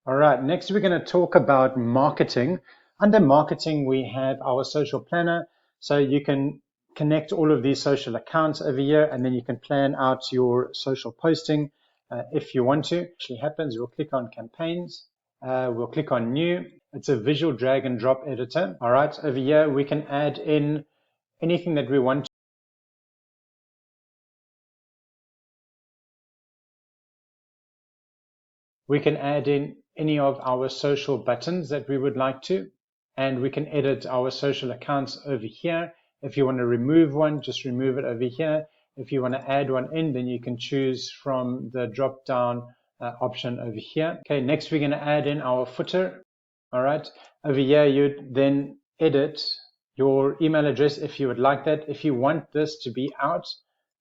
All right, next we're going to talk about marketing. Under marketing, we have our social planner. So you can connect all of these social accounts over here, and then you can plan out your social posting if you want to. It actually happens, we'll click on campaigns. We'll click on new. It's a visual drag and drop editor. All right, over here, we can add in anything that we want. We can add in any of our social buttons that we would like to, and we can edit our social accounts over here. If you want to remove one, just remove it over here. If you want to add one in, then you can choose from the drop down option over here. Okay, next we're going to add in our footer. All right, over here you then edit your email address if you would like that. If you want this to be out,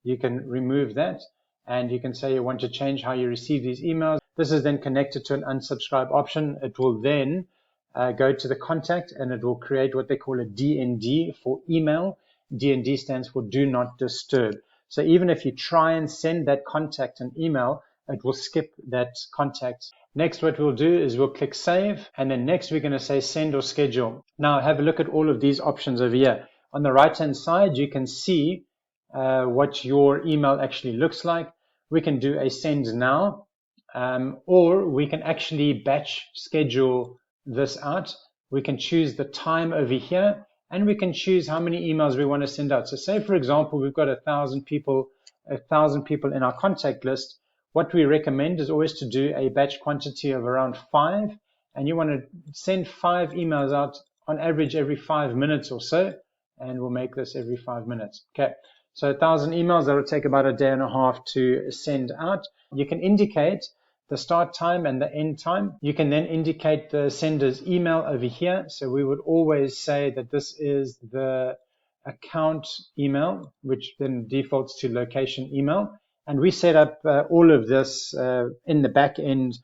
you can remove that, and you can say you want to change how you receive these emails. This is then connected to an unsubscribe option. It will then go to the contact, and it will create what they call a DND for email. DND stands for do not disturb. So even if you try and send that contact an email, it will skip that contact. Next, what we'll do is we'll click save, and then next we're going to say send or schedule. Now have a look at all of these options over here. On the right hand side, you can see what your email actually looks like. We can do a send now, or we can actually batch schedule this out. We can choose the time over here, and we can choose how many emails we want to send out. So say, for example, we've got 1,000 people in our contact list. What we recommend is always to do a batch quantity of around 5, and you want to send 5 emails out on average every 5 minutes or so, and we'll make this every 5 minutes. Okay, so 1,000 emails, that will take about a day and a half to send out. You can indicate the start time and the end time. You can then indicate the sender's email over here. So we would always say that this is the account email, which then defaults to location email. And we set up all of this in the back end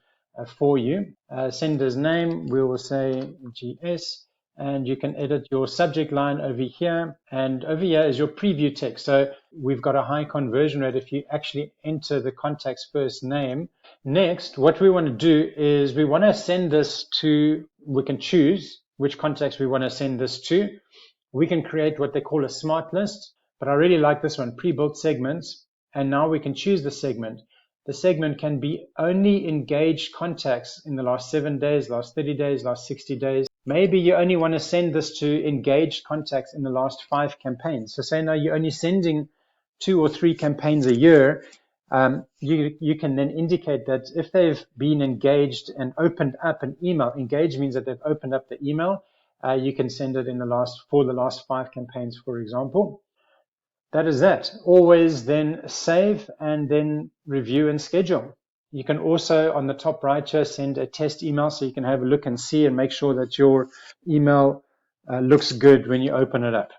for you. Sender's name, we will say GS, and you can edit your subject line over here. And over here is your preview text. So we've got a high conversion rate if you actually enter the contact's first name. Next, what we want to do is we want to send this to, we can choose which contacts we want to send this to. We can create what they call a smart list, but I really like this one, pre-built segments. And now we can choose the segment. The segment can be only engaged contacts in the last 7 days, last 30 days, last 60 days. Maybe you only want to send this to engaged contacts in the last 5 campaigns. So say now you're only sending 2 or 3 campaigns a year. You can then indicate that if they've been engaged and opened up an email, engaged means that they've opened up the email. You can send it for the last 5 campaigns, for example. That is that. Always then save and then review and schedule. You can also, on the top right here, send a test email so you can have a look and see and make sure that your email looks good when you open it up.